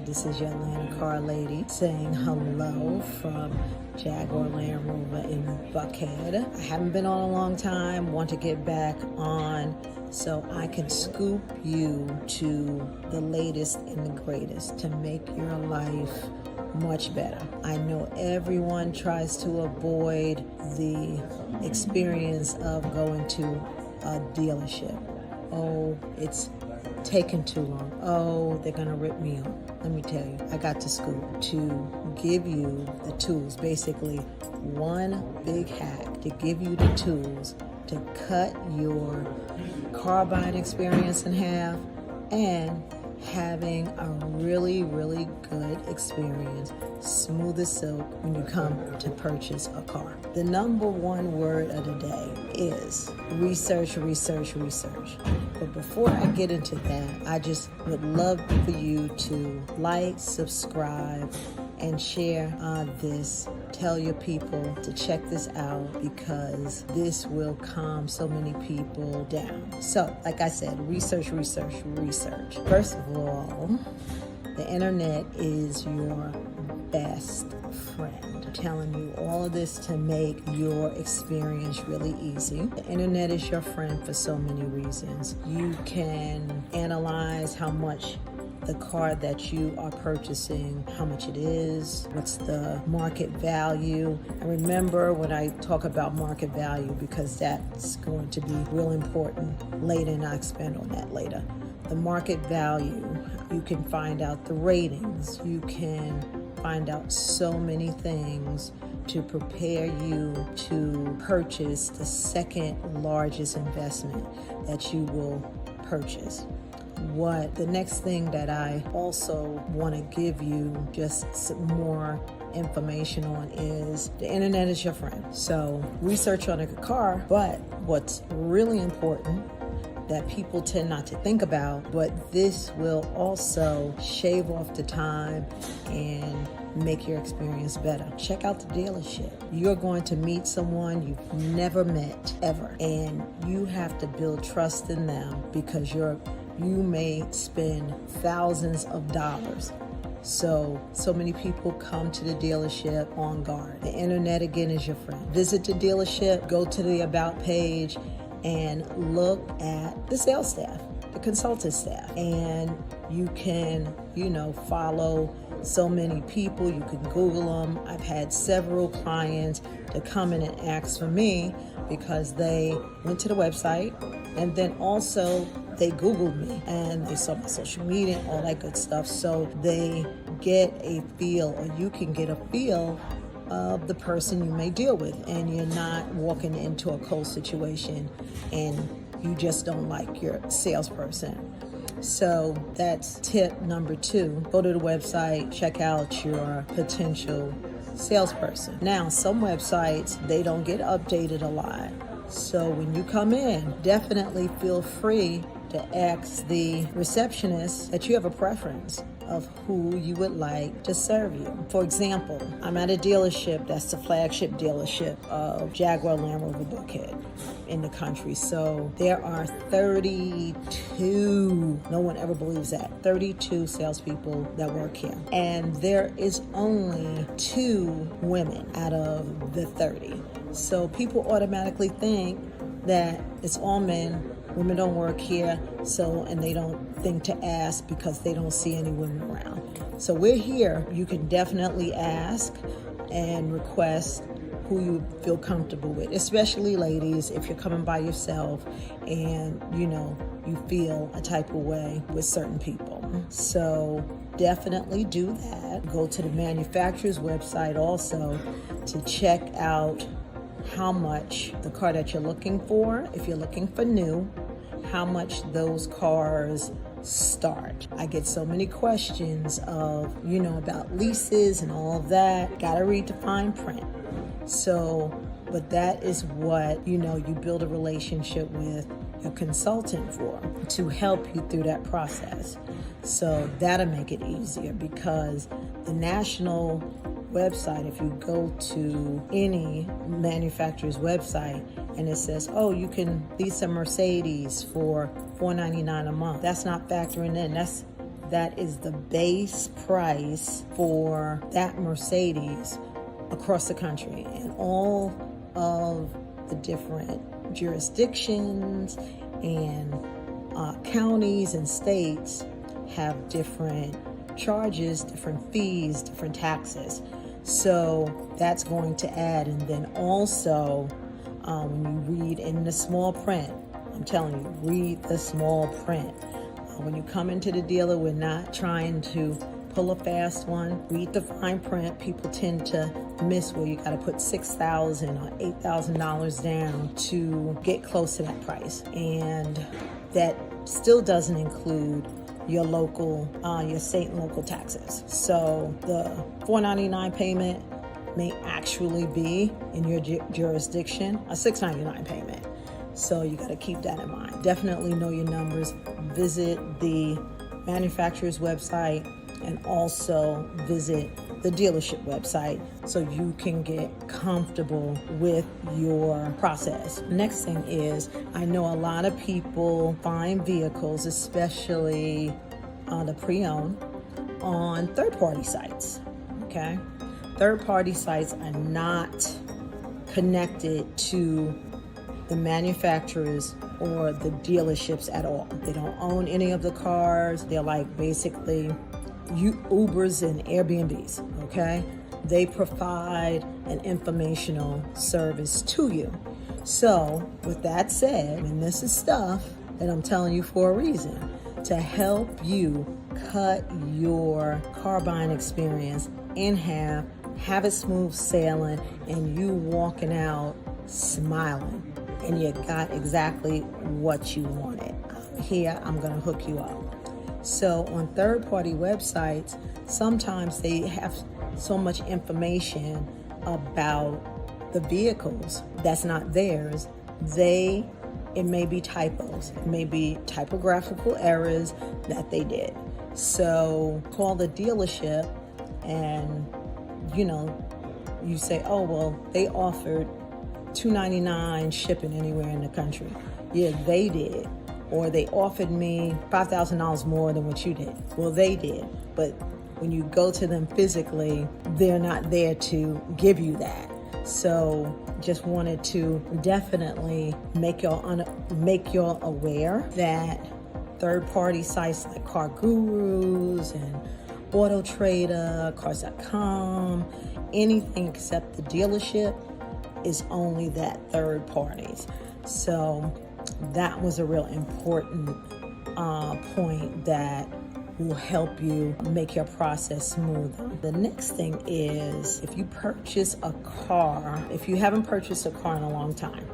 This is your Atlanta car lady saying hello from Jaguar Land Rover in Buckhead. I haven't been on a long time, want to get back on so I can scoop you to the latest and the greatest to make your life much better. I know everyone tries to avoid the experience of going to a dealership. Oh, it's taking too long. Oh, they're gonna rip me off. Let me tell you, I got to scoop to give you the tools, basically one big hack to give you the tools to cut your car buying experience in half and having a really, really good experience, smooth as silk when you come to purchase a car. The number one word of the day is research, research, research. But before I get into that, I just would love for you to like, subscribe, and share this. Tell your people to check this out because this will calm so many people down. So, like I said, research, research, research. First of all, the internet is your best friend. I'm telling you all of this to make your experience really easy. The internet is your friend for so many reasons. You can analyze how much the car that you are purchasing, how much it is, what's the market value. And remember when I talk about market value, because that's going to be real important later, and I'll expand on that later. The market value, you can find out the ratings, you can find out so many things to prepare you to purchase the second largest investment that you will purchase. What the next thing that I also want to give you just some more information on is the internet is your friend. So research on a car, but what's really important that people tend not to think about, but this will also shave off the time and make your experience better. Check out the dealership. You're going to meet someone you've never met ever, and you have to build trust in them because you may spend thousands of dollars. So many people come to the dealership on guard. The internet, again, is your friend. Visit the dealership, go to the About page, and look at the sales staff, the consultant staff. And you can, follow so many people. You can Google them. I've had several clients to come in and ask for me because they went to the website and then also they Googled me and they saw my social media and all that good stuff. So they get a feel, or you can get a feel of the person you may deal with, and you're not walking into a cold situation and you just don't like your salesperson. So that's tip number 2. Go to the website, check out your potential salesperson. Now, some websites, they don't get updated a lot. So when you come in, definitely feel free to ask the receptionist that you have a preference of who you would like to serve you. For example, I'm at a dealership that's the flagship dealership of Jaguar Land Rover Buckhead in the country. So there are 32, no one ever believes that, 32 salespeople that work here. And there is only 2 women out of the 30. So people automatically think that it's all men. Women don't work here, and they don't think to ask because they don't see any women around. So we're here. You can definitely ask and request who you feel comfortable with, especially ladies, if you're coming by yourself and you feel a type of way with certain people. So definitely do that. Go to the manufacturer's website also to check out how much the car that you're looking for, if you're looking for new, how much those cars start. I get so many questions of, about leases and all of that. Gotta read the fine print. But that is what, you build a relationship with a consultant for, to help you through that process. So that'll make it easier because the national website, if you go to any manufacturer's website and it says, you can lease a Mercedes for $499 a month, that's not factoring in. that is the base price for that Mercedes across the country. And all of the different jurisdictions and counties and states have different charges, different fees, different taxes. So that's going to add. And then also, when you read in the small print, I'm telling you, read the small print. When you come into the dealer, we're not trying to pull a fast one. Read the fine print. People tend to miss where you got to put $6,000 or $8,000 down to get close to that price. And that still doesn't include your local, your state and local taxes. So the $499 payment may actually be in your jurisdiction a $699 payment. So you got to keep that in mind. Definitely know your numbers. Visit the manufacturer's website and also visit the dealership website so you can get comfortable with your process. Next thing is, I know a lot of people find vehicles, especially the pre-owned, on third-party sites, okay? Third-party sites are not connected to the manufacturers or the dealerships at all. They don't own any of the cars. They're like basically Ubers and Airbnbs, okay? They provide an informational service to you. So with that said, and this is stuff that I'm telling you for a reason, to help you cut your car buying experience in half, have it smooth sailing, and you walking out smiling, and you got exactly what you wanted. Here, I'm gonna hook you up. So on third-party websites, sometimes they have so much information about the vehicles that's not theirs. It may be typos, it may be typographical errors that they did. So call the dealership and, you say, oh, well, they offered $299 shipping anywhere in the country. Yeah, they did. Or they offered me $5,000 more than what you did. Well, they did. But when you go to them physically, they're not there to give you that. So just wanted to definitely make y'all aware that third-party sites like Car Gurus and Auto Trader, Cars.com, anything except the dealership is only that third parties. So that was a real important point that will help you make your process smoother. The next thing is, if you purchase a car, if you haven't purchased a car in a long time,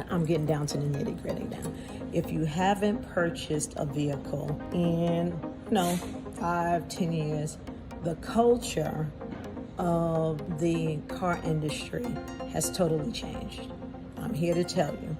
I'm getting down to the nitty gritty now. If you haven't purchased a vehicle in, 5-10 years, the culture of the car industry has totally changed. I'm here to tell you.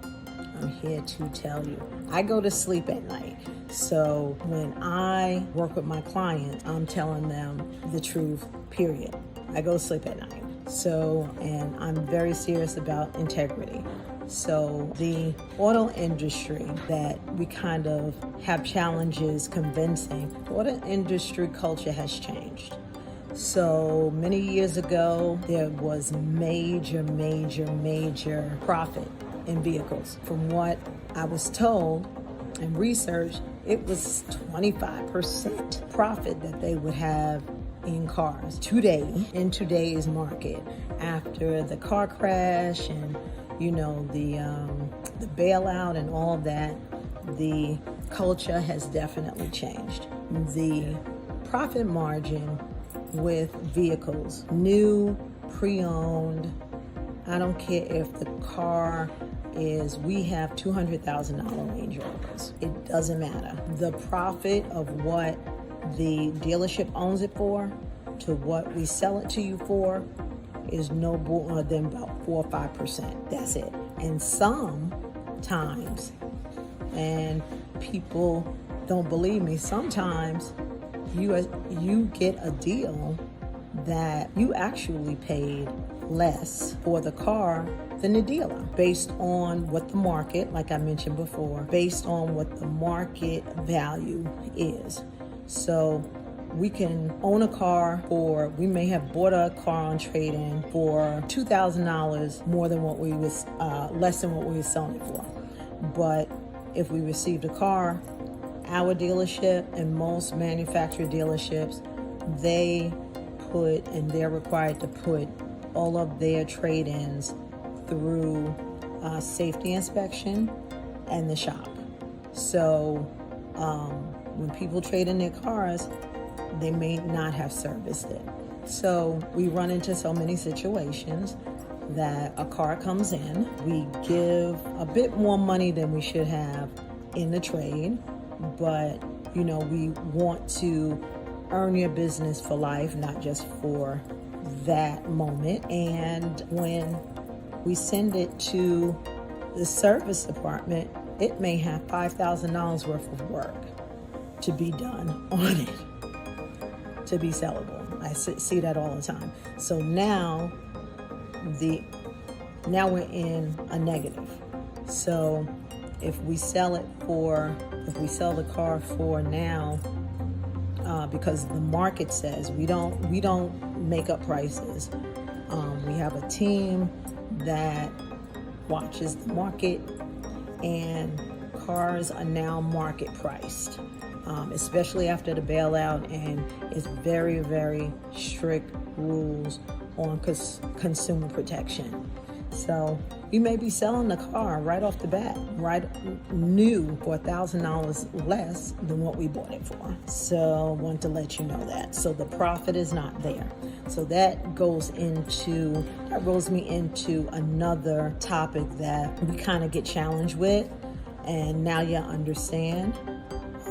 I go to sleep at night. So when I work with my clients, I'm telling them the truth, period. I go to sleep at night. So, and I'm very serious about integrity. So the auto industry that we kind of have challenges convincing, the auto industry culture has changed. So many years ago, there was major profit in vehicles. From what I was told and researched, it was 25% profit that they would have in cars today, in today's market. After the car crash and, the bailout and all of that, the culture has definitely changed. The profit margin with vehicles, new, pre-owned, I don't care if the car we have $200,000 Range Rovers. It doesn't matter. The profit of what the dealership owns it for to what we sell it to you for is no more than about 4 or 5%. That's it. And sometimes, and people don't believe me, sometimes you get a deal that you actually paid less for the car than the dealer, based on what the market, like I mentioned before, based on what the market value is. So we can own a car, or we may have bought a car on trade-in for $2,000 more than what we was, less than what we were selling it for. But if we received a car, our dealership and most manufacturer dealerships, they're required to put all of their trade-ins through safety inspection and the shop. So when people trade in their cars, they may not have serviced it. So we run into so many situations that a car comes in, we give a bit more money than we should have in the trade, but we want to earn your business for life, not just for that moment. And when we send it to the service department, it may have $5,000 worth of work to be done on it to be sellable. I see that all the time. So now we're in a negative. So if we sell the car for now, because the market says we don't make up prices. We have a team that watches the market, and cars are now market priced, especially after the bailout, and it's very, very strict rules on consumer protection. So you may be selling the car right off the bat, new, for $1,000 less than what we bought it for. So I want to let you know that. So the profit is not there. So that goes me into another topic that we kind of get challenged with. And now you understand,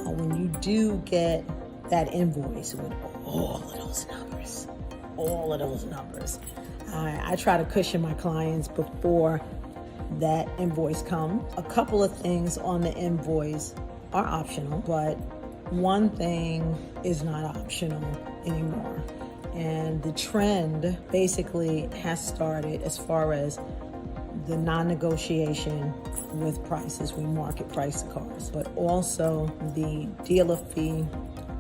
when you do get that invoice with all of those numbers, I try to cushion my clients before that invoice comes. A couple of things on the invoice are optional, but one thing is not optional anymore. And the trend basically has started as far as the non-negotiation with prices. We market price the cars, but also the dealer fee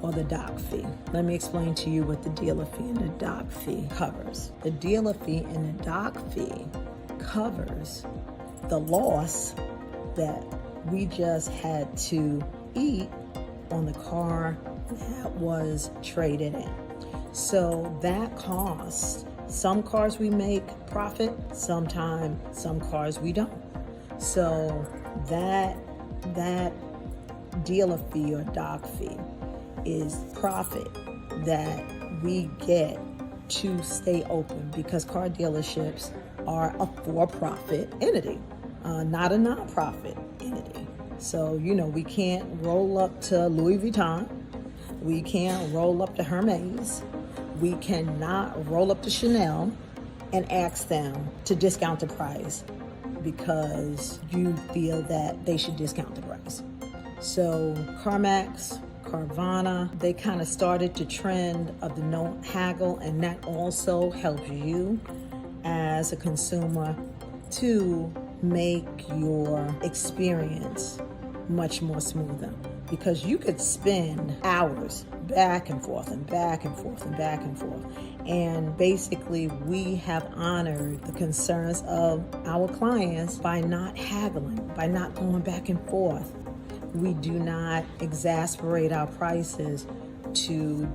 or the dock fee. Let me explain to you what the dealer fee and the dock fee covers. The dealer fee and the dock fee covers the loss that we just had to eat on the car that was traded in. So that cost, some cars we make profit, sometimes some cars we don't. So that dealer fee or dock fee is profit that we get to stay open, because car dealerships are a for-profit entity, not a non-profit entity. So, we can't roll up to Louis Vuitton. We can't roll up to Hermes. We cannot roll up to Chanel and ask them to discount the price because you feel that they should discount the price. So CarMax, Carvana, they kind of started the trend of the no haggle, and that also helps you as a consumer to make your experience much more smoother, because you could spend hours back and forth and back and forth and back and forth. And basically, we have honored the concerns of our clients by not haggling, by not going back and forth. We do not exasperate our prices to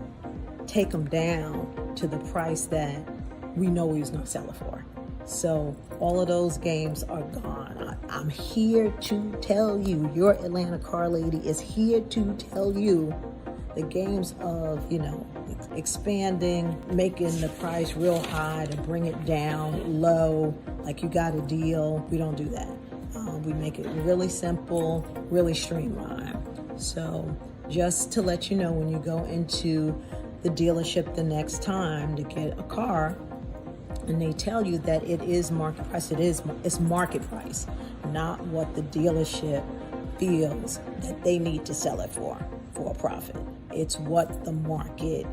take them down to the price that we know we was going to sell it for. So all of those games are gone. I'm here to tell you, your Atlanta car lady is here to tell you the games of, expanding, making the price real high to bring it down low, like you got a deal. We don't do that. We make it really simple, really streamlined. So just to let you know, when you go into the dealership the next time to get a car, and they tell you that it is market price, it's market price, not what the dealership feels that they need to sell it for a profit. It's what the market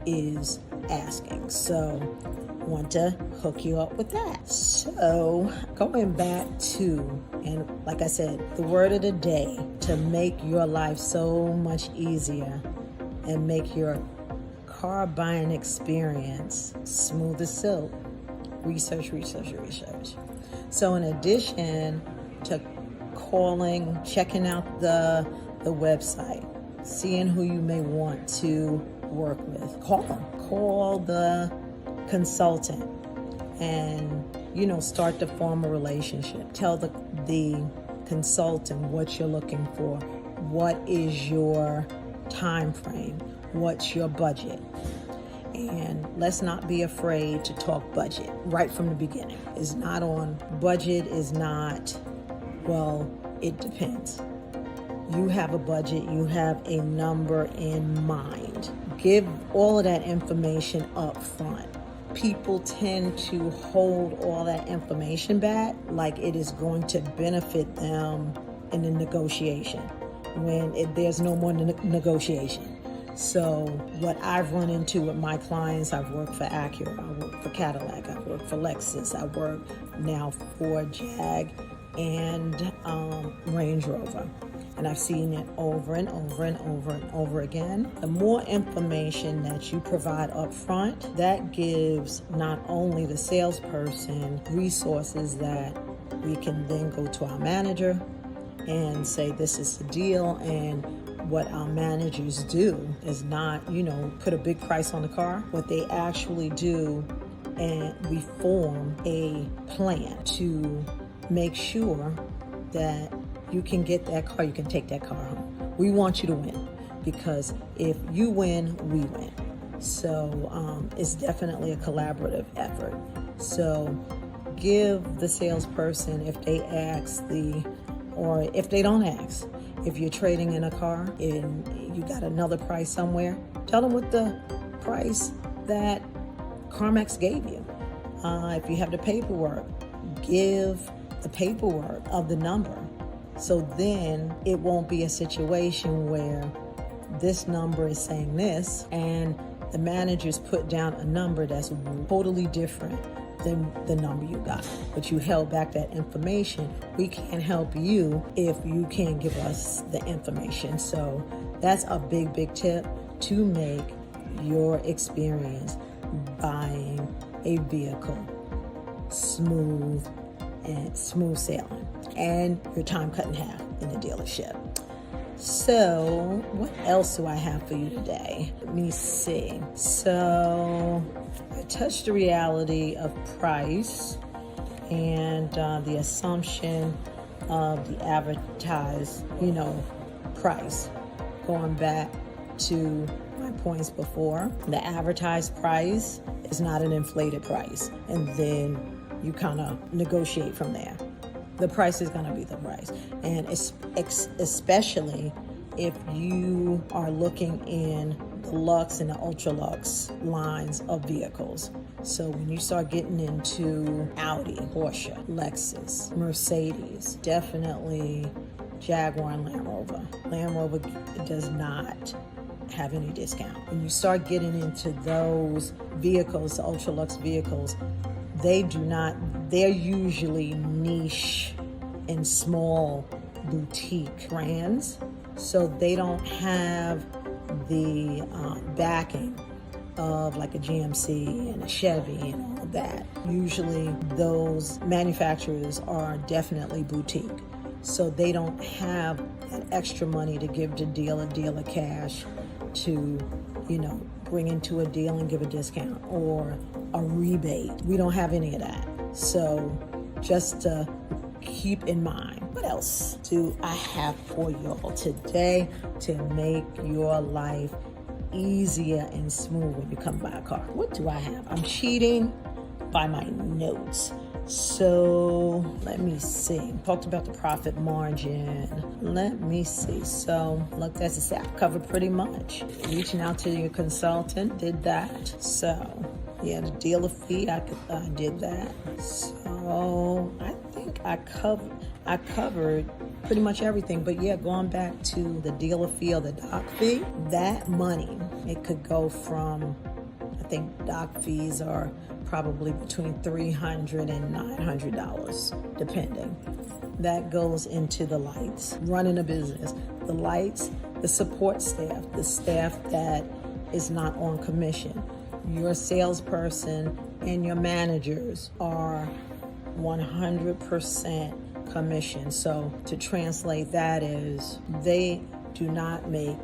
is asking. So want to hook you up with that. So going back to, and like I said, the word of the day to make your life so much easier and make your car buying experience, smooth as silk. Research. So in addition to calling, checking out the website, seeing who you may want to work with, call them. Call the consultant and, start to form a relationship. Tell the consultant what you're looking for. What is your time frame? What's your budget? And let's not be afraid to talk budget right from the beginning. It's not on budget, is not, well, it depends. You have a budget, you have a number in mind. Give all of that information up front. People tend to hold all that information back like it is going to benefit them in the negotiation when there's no more negotiation. So what I've run into with my clients, I've worked for Acura, I work for Cadillac, I work for Lexus, I work now for Jag and Range Rover. And I've seen it over and over again. The more information that you provide up front, that gives not only the salesperson resources that we can then go to our manager and say, this is the deal. And what our managers do is not, put a big price on the car. What they actually do, and we form a plan to make sure that you can get that car, you can take that car home. We want you to win, because if you win, we win. So it's definitely a collaborative effort. So give the salesperson, if they ask or if they don't ask, if you're trading in a car and you got another price somewhere, tell them what the price that CarMax gave you. If you have the paperwork, give the paperwork of the number. So then it won't be a situation where this number is saying this and the managers put down a number that's totally different than the number you got, but you held back that information. We can't help you if you can't give us the information. So that's a big tip to make your experience buying a vehicle smooth sailing, and your time cut in half in the dealership. So what else do I have for you today? Let me see. So I touched the reality of price and the assumption of the advertised, price. Going back to my points before, the advertised price is not an inflated price, and then you kind of negotiate from there. The price is going to be the price. And especially if you are looking in the Lux and the Ultra Lux lines of vehicles. So when you start getting into Audi, Porsche, Lexus, Mercedes, definitely Jaguar and Land Rover. Land Rover does not have any discount. When you start getting into those vehicles, the Ultra Lux vehicles, they're usually niche and small boutique brands, so they don't have the backing of like a GMC and a Chevy and all of that. Usually those manufacturers are definitely boutique, so they don't have that extra money to give the dealer cash to, bring into a deal and give a discount or a rebate. We don't have any of that. So just to keep in mind. What else do I have for y'all today to make your life easier and smooth when you come by a car? What do I have? I'm cheating by my notes. So let me see. Talked about the profit margin. Let me see. So look, as I said, I covered pretty much. Reaching out to your consultant, did that. So yeah, the dealer fee, I did that. So I think I covered pretty much everything. But yeah, going back to the dealer fee or the doc fee, that money, it could go from, I think doc fees are probably between $300 and $900, depending. That goes into the lights, running a business. The lights, the support staff, the staff that is not on commission. Your salesperson and your managers are 100% commission. So to translate that is they do not make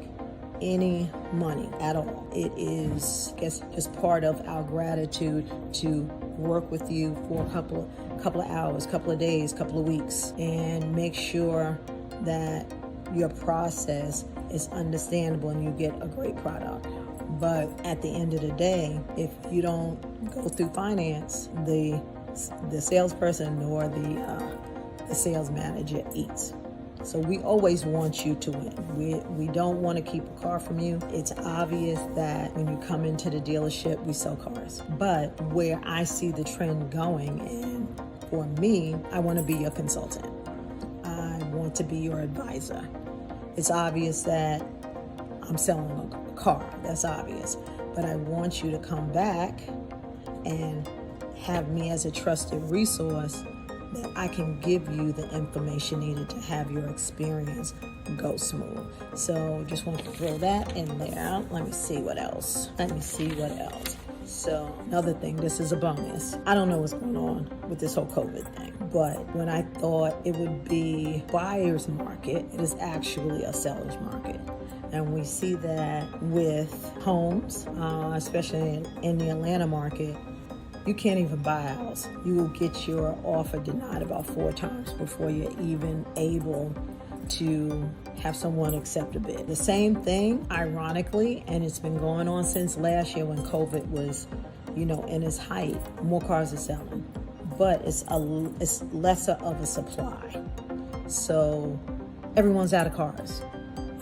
any money at all. It is, I guess, just part of our gratitude to work with you for a couple of hours, couple of days, couple of weeks, and make sure that your process is understandable and you get a great product. But at the end of the day, if you don't go through finance, the salesperson nor the sales manager eats. So we always want you to win. We don't want to keep a car from you. It's obvious that when you come into the dealership, we sell cars. But where I see the trend going, and for me, I want to be your consultant. I want to be your advisor. It's obvious that I'm selling a car. That's obvious. But I want you to come back and have me as a trusted resource that I can give you the information needed to have your experience go smooth. So just want to throw that in there. Let me see what else. So another thing, this is a bonus. I don't know what's going on with this whole COVID thing, but when I thought it would be buyer's market, it is actually a seller's market. And we see that with homes, especially in the Atlanta market. You can't even buy a house. You will get your offer denied about 4 times before you're even able to have someone accept a bid. The same thing, ironically, and it's been going on since last year when COVID was, in its height. More cars are selling, but it's lesser of a supply. So everyone's out of cars.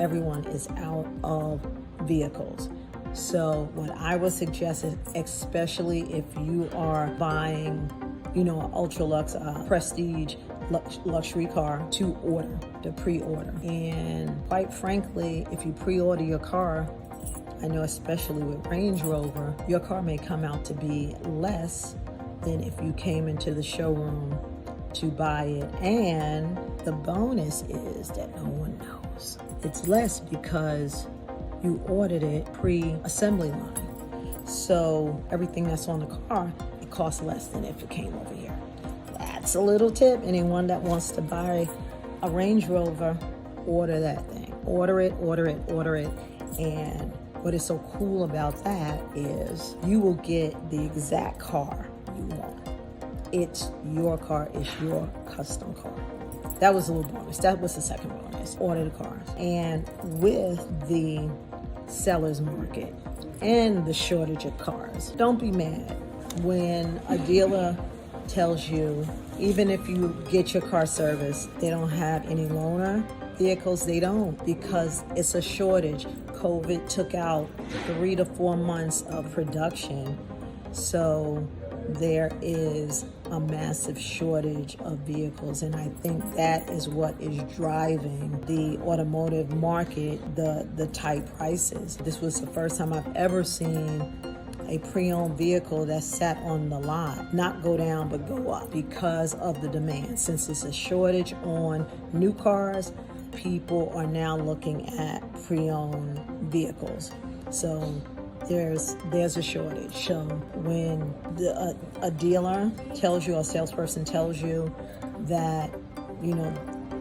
Everyone is out of vehicles. So what I would suggest is, especially if you are buying, an ultra lux, prestige luxury car, to pre-order. And quite frankly, if you pre-order your car, I know especially with Range Rover, your car may come out to be less than if you came into the showroom to buy it. And the bonus is that no one knows. It's less because you ordered it pre-assembly line. So everything that's on the car, it costs less than if it came over here. That's a little tip. Anyone that wants to buy a Range Rover, order that thing. Order it. And what is so cool about that is you will get the exact car you want. It's your car, it's your custom car. That was a little bonus. That was the second bonus. Order the cars. And with the seller's market and the shortage of cars, don't be mad when a dealer tells you, even if you get your car serviced, they don't have any loaner vehicles. They don't, because it's a shortage. COVID took out 3 to 4 months of production. So there is a massive shortage of vehicles, and I think that is what is driving the automotive market, the tight prices. This was the first time I've ever seen a pre-owned vehicle that sat on the lot not go down but go up because of the demand. Since it's a shortage on new cars, people are now looking at pre-owned vehicles. So there's a shortage. So when a dealer tells you, or a salesperson tells you that,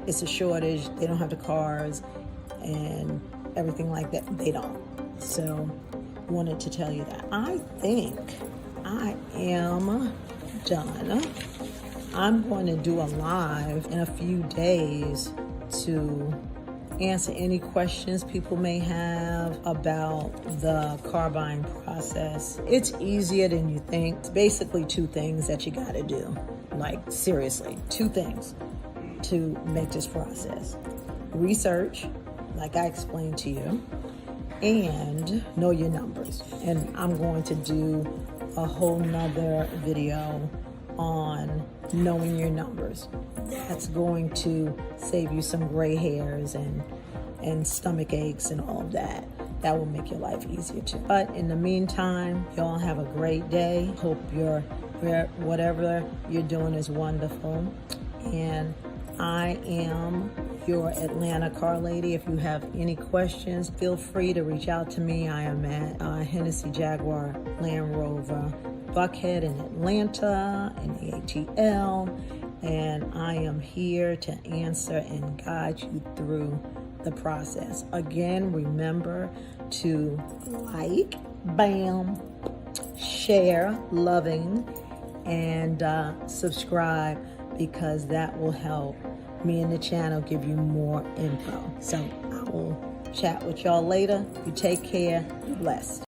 it's a shortage, they don't have the cars and everything like that, they don't. So wanted to tell you that. I think I am done. I'm going to do a live in a few days to answer any questions people may have about the car buying process. It's easier than you think. It's basically 2 things that you got to do. Like, seriously, 2 things to make this process. Research, like I explained to you, and know your numbers. And I'm going to do a whole nother video on knowing your numbers. That's going to save you some gray hairs and stomach aches and all of that. That will make your life easier too. But in the meantime, y'all have a great day. Hope whatever you're doing is wonderful. And I am your Atlanta car lady. If you have any questions, feel free to reach out to me. I am at Hennessy Jaguar Land Rover Buckhead in Atlanta, in ATL, and I am here to answer and guide you through the process. Again, remember to like, bam, share, loving, and subscribe, because that will help me and the channel give you more info. So I will chat with y'all later. You take care. Be blessed.